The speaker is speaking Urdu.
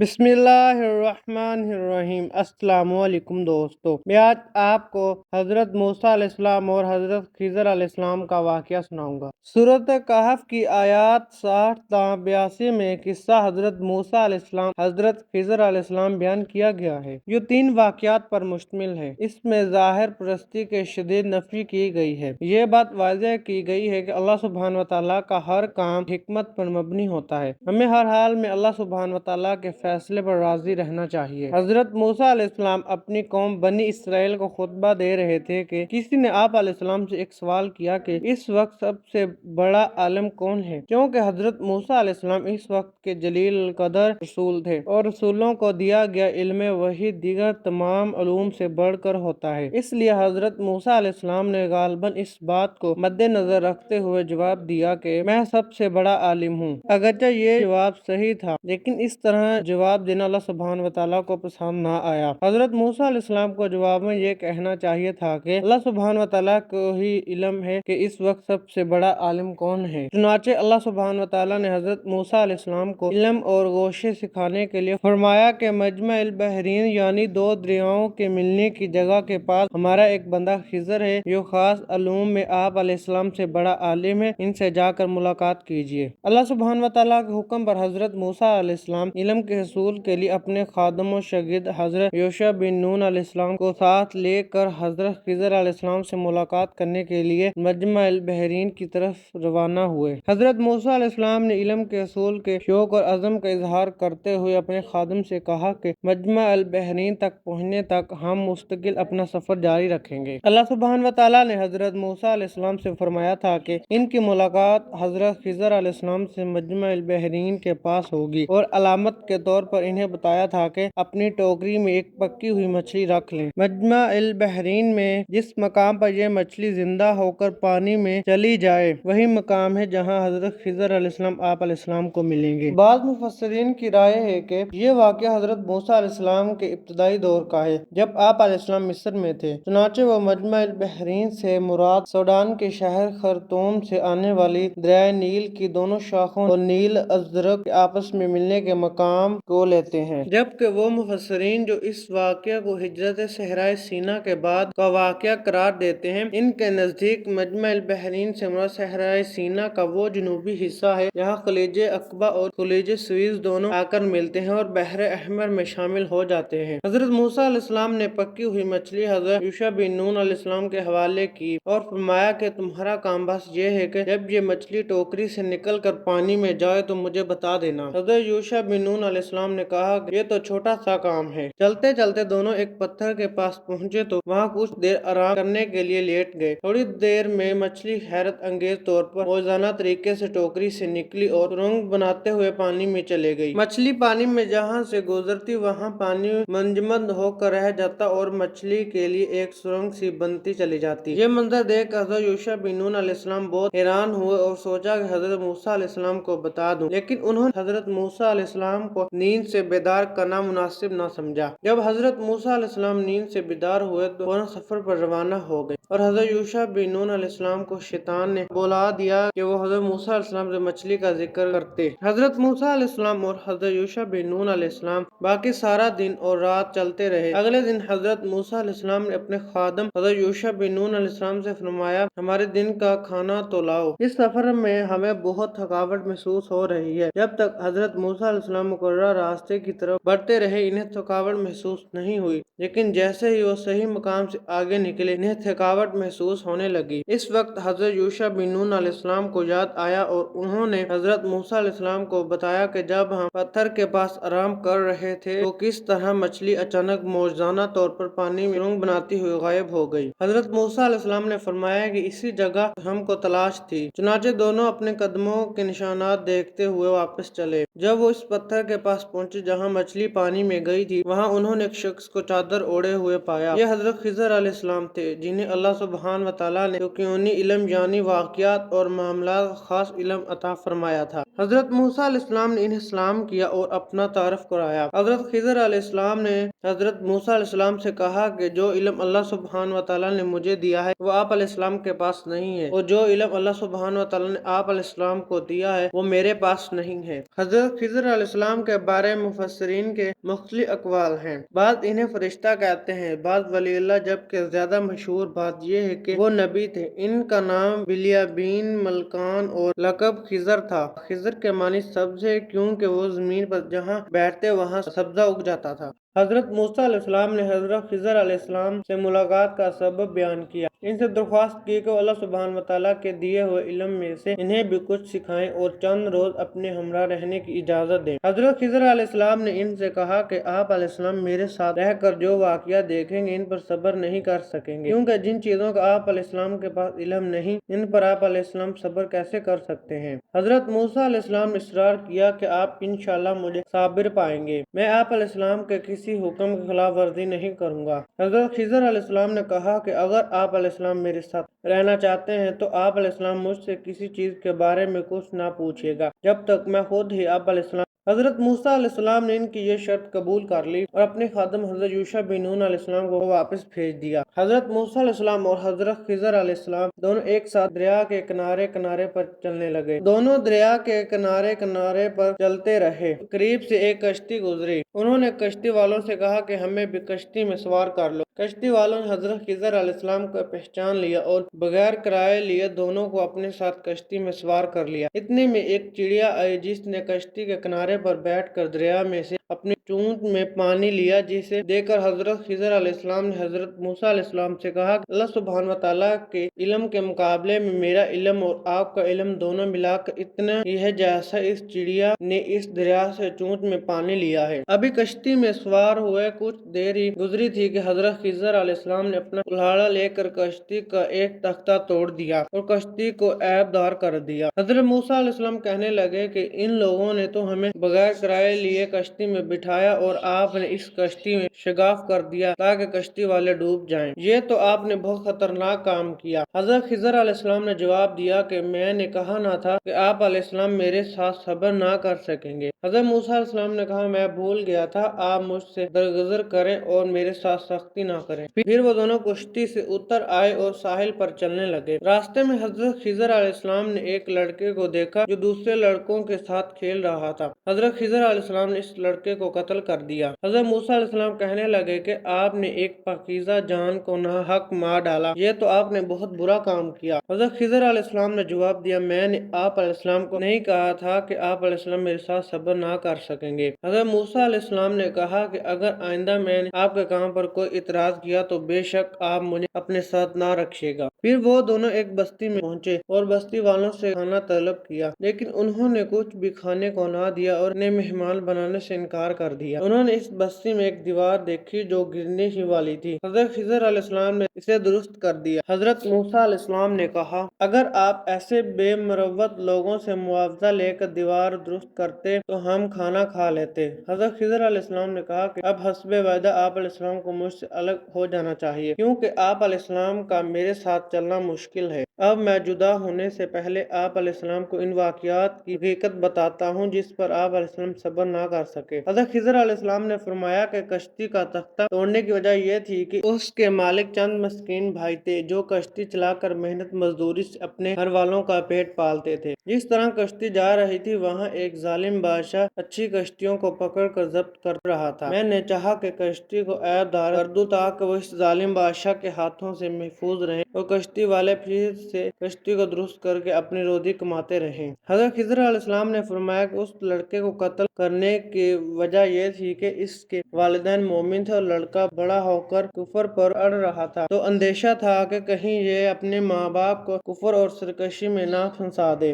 بسم اللہ الرحمن الرحیم۔ السلام علیکم دوستو، میں آج آپ کو حضرت موسیٰ علیہ السلام اور حضرت خضر علیہ السلام کا واقعہ سناؤں گا۔ سورۃ کہف کی آیات 60 تا 82 میں قصہ حضرت موسیٰ علیہ السلام حضرت خضر علیہ السلام بیان کیا گیا ہے، جو 3 واقعات پر مشتمل ہے۔ اس میں ظاہر پرستی کے شدید نفی کی گئی ہے۔ یہ بات واضح کی گئی ہے کہ اللہ سبحانہ وتعالیٰ کا ہر کام حکمت پر مبنی ہوتا ہے۔ ہمیں ہر حال میں اللہ سبحانہ وتعالیٰ کے فیصلے پر راضی رہنا چاہیے۔ حضرت موسیٰ علیہ السلام اپنی قوم بنی اسرائیل کو خطبہ دے رہے تھے کہ کسی نے آپ علیہ السلام سے ایک سوال کیا کہ اس وقت سب سے بڑا عالم کون ہے، کیونکہ حضرت موسیٰ علیہ السلام اس وقت کے جلیل القدر رسول تھے اور رسولوں کو دیا گیا علم وحی دیگر تمام علوم سے بڑھ کر ہوتا ہے۔ اس لیے حضرت موسیٰ علیہ السلام نے غالباً اس بات کو مد نظر رکھتے ہوئے جواب دیا کہ میں سب سے بڑا عالم ہوں۔ اگرچہ یہ جواب صحیح تھا، لیکن اس طرح جواب دینا اللہ سبحانہ وتعالیٰ کو پسند نہ آیا۔ حضرت موسیٰ علیہ السلام کو جواب میں یہ کہنا چاہیے تھا کہ اللہ سبحانہ وتعالیٰ کو ہی علم ہے کہ اس وقت سب سے بڑا عالم کون ہے۔ چنانچہ اللہ سبحانہ وتعالیٰ نے حضرت موسیٰ علیہ السلام کو علم اور گوشے سکھانے کے لیے فرمایا کہ مجمع البحرین یعنی 2 دریاؤں کے ملنے کی جگہ کے پاس ہمارا ایک بندہ خضر ہے، جو خاص علوم میں آپ علیہ السلام سے بڑا عالم ہے، ان سے جا کر ملاقات کیجیے۔ اللہ سبحانہ وتعالیٰ کے حکم پر حضرت موسیٰ علیہ السلام علم کے حصول کے لیے اپنے خادم و شاگرد حضرت یوشع بن نون علیہ السلام کو ساتھ لے کر حضرت خضر علیہ السلام سے ملاقات کرنے کے لیے مجمع البحرین کی طرف روانہ ہوئے۔ حضرت موسیٰ علیہ السلام نے علم کے حصول کے شوق اور عزم کا اظہار کرتے ہوئے اپنے خادم سے کہا کہ مجمع البحرین تک پہنچنے تک ہم مستقل اپنا سفر جاری رکھیں گے۔ اللہ سبحانہ وتعالیٰ نے حضرت موسیٰ علیہ السلام سے فرمایا تھا کہ ان کی ملاقات حضرت خضر علیہ السلام سے مجمع البحرین کے پاس ہوگی، اور علامت کے طور پر انہیں بتایا تھا کہ اپنی ٹوکری میں ایک پکی ہوئی مچھلی رکھ لیں۔ مجمع البحرین میں جس مقام پر یہ مچھلی زندہ ہو کر پانی میں چلی جائے، وہی مقام ہے جہاں حضرت خضر علیہ السلام آپ علیہ السلام کو ملیں گے۔ بعض مفسرین کی رائے ہے کہ یہ واقعہ حضرت موسیٰ علیہ السلام کے ابتدائی دور کا ہے، جب آپ علیہ السلام مصر میں تھے۔ چنانچہ وہ مجمع البحرین سے مراد سوڈان کے شہر خرطوم سے آنے والی دریائے نیل کی دونوں شاخوں اور نیل ازرق کے آپس میں ملنے کے مقام کو لیتے ہیں، جبکہ وہ مفسرین جو اس واقعہ کو ہجرت صحرائے سینا کے بعد کا واقعہ قرار دیتے ہیں، ان کے نزدیک مجمع البحرین سے مراد صحرائے سینا کا وہ جنوبی حصہ ہے جہاں خلیج عقبہ اور خلیج سویز دونوں آ کر ملتے ہیں اور بحر احمر میں شامل ہو جاتے ہیں۔ حضرت موسیٰ علیہ السلام نے پکی ہوئی مچھلی حضرت یوشع بن نون علیہ السلام کے حوالے کی اور فرمایا کہ تمہارا کام بس یہ ہے کہ جب یہ مچھلی ٹوکری سے نکل کر پانی میں جائے تو مجھے بتا دینا۔ حضرت یوشع بن نون علیہ السلام نے کہا کہ یہ تو چھوٹا سا کام ہے۔ چلتے چلتے دونوں ایک پتھر کے پاس پہنچے تو وہاں کچھ دیر آرام کرنے کے لیے لیٹ گئے۔ تھوڑی دیر میں مچھلی حیرت انگیز طور پر موزانہ طریقے سے ٹوکری سے نکلی اور سرنگ بناتے ہوئے پانی میں چلے گئی۔ مچھلی پانی میں جہاں سے گزرتی وہاں پانی منجمد ہو کر رہ جاتا اور مچھلی کے لیے ایک سرنگ سی بنتی چلی جاتی۔ یہ منظر دیکھ کر حضرت یوشع بن نون علیہ السلام بہت حیران ہوئے اور سوچا کہ حضرت موسیٰ علیہ السلام کو بتا دوں، لیکن انہوں نے حضرت موسیٰ علیہ السلام کو نیند سے بیدار کرنا مناسب نہ سمجھا۔ جب حضرت موسیٰ علیہ السلام نیند سے بیدار ہوئے تو فوراً سفر پر روانہ ہو گئے، اور حضرت یوشع بن نون علیہ السلام کو شیطان نے بہلا دیا کہ وہ حضرت موسیٰ علیہ السلام سے مچھلی کا ذکر کرتے۔ حضرت موسیٰ علیہ السلام اور حضرت یوشع بن نون علیہ السلام باقی سارا دن اور رات چلتے رہے۔ اگلے دن حضرت موسیٰ علیہ السلام نے اپنے خادم حضرت یوشع بن نون علیہ السلام سے فرمایا، ہمارے دن کا کھانا تو لاؤ، اس سفر میں ہمیں بہت تھکاوٹ محسوس ہو رہی ہے۔ جب تک حضرت موسیٰ علیہ السلام مقررہ راستے کی طرف بڑھتے رہے انہیں تھکاوٹ محسوس نہیں ہوئی، لیکن جیسے ہی وہ صحیح مقام سے آگے نکلے انہیں تھکاوٹ محسوس ہونے لگی۔ اس وقت حضرت یوشع بن نون علیہ السلام کو یاد آیا اور انہوں نے حضرت موسیٰ علیہ السلام کو بتایا کہ جب ہم پتھر کے پاس آرام کر رہے تھے تو کس طرح مچھلی اچانک موزانہ طور پر پانی میں سرنگ بناتی ہوئی غائب ہو گئی۔ حضرت موسیٰ علیہ السلام نے فرمایا کہ اسی جگہ ہم کو تلاش تھی۔ چنانچہ دونوں اپنے قدموں کے نشانات دیکھتے ہوئے واپس چلے۔ جب وہ اس پتھر کے پاس پہنچے جہاں مچھلی پانی میں گئی تھی، وہاں انہوں نے ایک شخص کو چادر اوڑھے ہوئے پایا۔ یہ حضرت خضر علیہ السلام تھے، جنہیں اللہ اللہ سبحانہ و تعالیٰ نے یقینی علم یعنی واقعات اور معاملات خاص علم عطا فرمایا تھا۔ حضرت موسیٰ علیہ السلام نے انہیں سلام کیا اور اپنا تعارف کرایا۔ حضرت خضر علیہ السلام نے حضرت موسیٰ علیہ السلام سے کہا کہ جو علم اللہ سبحانہ و تعالیٰ نے مجھے دیا ہے وہ آپ علیہ السلام کے پاس نہیں ہے، اور جو علم اللہ سبحانہ و تعالیٰ نے آپ علیہ السلام کو دیا ہے وہ میرے پاس نہیں ہے۔ حضرت خضر علیہ السلام کے بارے میں مفسرین کے مختلف اقوال ہیں۔ بعض انہیں فرشتہ کہتے ہیں، بعض ولی اللہ، جبکہ زیادہ مشہور بات یہ ہے کہ وہ نبی تھے۔ ان کا نام بلیابین، ملکان اور لقب خضر تھا۔ خضر کے معنی سبز ہے کیونکہ وہ زمین پر جہاں بیٹھتے وہاں سبزہ اگ جاتا تھا۔ حضرت موسیٰ علیہ السلام نے حضرت خضر علیہ السلام سے ملاقات کا سبب بیان کیا۔ ان سے درخواست کی کہ وہ اللہ سبحانہ وتعالیٰ کے دیے ہوئے علم میں سے انہیں بھی کچھ سکھائیں اور چند روز اپنے ہمراہ رہنے کی اجازت دیں۔ حضرت خضر علیہ السلام نے ان سے کہا کہ آپ علیہ السلام میرے ساتھ رہ کر جو واقعہ دیکھیں گے ان پر صبر نہیں کر سکیں گے، کیونکہ جن چیزوں کا آپ علیہ السلام کے پاس علم نہیں ان پر آپ علیہ السلام صبر کیسے کر سکتے ہیں۔ حضرت موسیٰ علیہ السلام نے اصرار کیا کہ آپ انشاءاللہ مجھے صابر پائیں گے، میں آپ علیہ السلام کے کسی حکم کی خلاف ورزی نہیں کروں گا۔ حضرت خضر علیہ السلام نے کہا کہ اگر آپ علیہ السلام میرے ساتھ رہنا چاہتے ہیں تو آپ علیہ السلام مجھ سے کسی چیز کے بارے میں کچھ نہ پوچھیے گا جب تک میں خود ہی آپ علیہ السلام۔ حضرت موسیٰ علیہ السلام نے ان کی یہ شرط قبول کر لی اور اپنے خادم حضرت یوشع بن نون علیہ السلام کو واپس بھیج دیا۔ حضرت موسیٰ علیہ السلام اور حضرت خضر علیہ السلام دونوں ایک ساتھ دریا کے کنارے کنارے پر چلنے لگے۔ دونوں دریا کے کنارے کنارے پر چلتے رہے۔ قریب سے ایک کشتی گزری۔ انہوں نے کشتی والوں سے کہا کہ ہمیں بھی کشتی میں سوار کر لو۔ کشتی والوں نے حضرت خضر علیہ السلام کو پہچان لیا اور بغیر کرائے لیے دونوں کو اپنے ساتھ کشتی میں سوار کر لیا۔ اتنے میں ایک چڑیا آئی جس نے کشتی کے کنارے پر بیٹھ کر دریا میں سے اپنی چونچ میں پانی لیا، جسے دیکھ کر حضرت خضر علیہ السلام نے حضرت موسیٰ علیہ السلام سے کہا کہ اللہ سبحانہ وتعالیٰ کے علم کے مقابلے میں میرا علم اور آپ کا علم دونوں ملا کر اتنا ہی ہے جیسا اس چڑیا نے اس دریا سے چونچ میں پانی لیا ہے۔ ابھی کشتی میں سوار ہوئے کچھ دیر ہی گزری تھی کہ حضرت خضر علیہ السلام نے اپنا کلہاڑا لے کر کشتی کا ایک تختہ توڑ دیا اور کشتی کو عیب دار کر دیا۔ حضرت موسیٰ علیہ السلام کہنے لگے کہ ان لوگوں نے تو ہمیں بغیر کرائے لیے کشتی میں بٹھایا اور آپ نے اس کشتی میں شگاف کر دیا تاکہ کشتی والے ڈوب جائیں، یہ تو آپ نے بہت خطرناک کام کیا۔ حضرت خضر علیہ السلام نے جواب دیا کہ میں نے کہا نہ تھا کہ آپ علیہ السلام میرے ساتھ صبر نہ کر سکیں گے۔ حضرت موسیٰ علیہ السلام نے کہا میں بھول گیا تھا، آپ مجھ سے درگزر کریں اور میرے ساتھ سختی نہ کریں۔ پھر وہ دونوں کشتی سے اتر آئے اور ساحل پر چلنے لگے۔ راستے میں حضرت خضر علیہ السلام نے ایک لڑکے کو دیکھا جو دوسرے لڑکوں کے ساتھ کھیل رہا تھا۔ حضرت خضر علیہ السلام نے اس لڑکے کو قتل کر دیا۔ حضرت موسیٰ علیہ السلام کہنے لگے کہ آپ نے ایک پاکیزہ جان کو ناحق مار ڈالا، یہ تو آپ نے بہت برا کام کیا۔ حضرت خضر علیہ السلام نے جواب دیا میں نے آپ علیہ السلام کو نہیں کہا تھا کہ آپ علیہ السلام میرے ساتھ صبر نہ کر سکیں گے۔ حضرت موسیٰ علیہ السلام نے کہا کہ اگر آئندہ میں نے آپ کے کام پر کوئی اعتراض کیا تو بے شک آپ مجھے اپنے ساتھ نہ رکھیے گا۔ پھر وہ دونوں ایک بستی میں پہنچے اور بستی والوں سے کھانا طلب کیا، لیکن انہوں نے کچھ بھی کھانے کو نہ دیا اور انہیں مہمان بنانے سے انکار کر دیا۔ انہوں نے اس بستی میں ایک دیوار دیکھی جو گرنے ہی والی تھی۔ حضرت خضر علیہ السلام نے اسے درست کر دیا۔ حضرت موسیٰ علیہ السلام نے کہا اگر آپ ایسے بے مروت لوگوں سے معاوضہ لے کر دیوار درست کرتے تو ہم کھانا کھا لیتے۔ حضرت خضر علیہ السلام نے کہا کہ اب حسب وعدہ آپ علیہ السلام کو مجھ سے الگ ہو جانا چاہیے، کیونکہ آپ علیہ السلام کا میرے ساتھ چلنا مشکل ہے۔ اب میں جدا ہونے سے پہلے آپ علیہ السلام کو ان واقعات کی حقیقت بتاتا ہوں جس پر آپ علیہ السلام صبر نہ کر سکے۔ حضرت خضر علیہ السلام نے فرمایا کہ کشتی کا تختہ توڑنے کی وجہ یہ تھی کہ اس کے مالک چند مسکین بھائی تھے جو کشتی چلا کر محنت مزدوری سے اپنے گھر والوں کا پیٹ پالتے تھے۔ جس طرح کشتی جا رہی تھی وہاں ایک ظالم بادشاہ اچھی کشتیوں کو پکڑ کر ضبط کر رہا تھا۔ میں نے چاہا کہ کشتی کو عیب دار کر دوں تاکہ وہ اس ظالم بادشاہ کے ہاتھوں سے محفوظ رہیں اور کشتی والے پھر سے کشتی کو درست کر کے اپنی روزی کماتے رہیں۔ حضرت خضر علیہ السلام نے فرمایا کہ اس لڑکے کو قتل کرنے کی وجہ یہ تھی کہ اس کے والدین مومن تھے اور لڑکا بڑا ہو کر کفر پر اڑ رہا تھا، تو اندیشہ تھا کہ کہیں یہ اپنے ماں باپ کو کفر اور سرکشی میں نہ پھنسا دے۔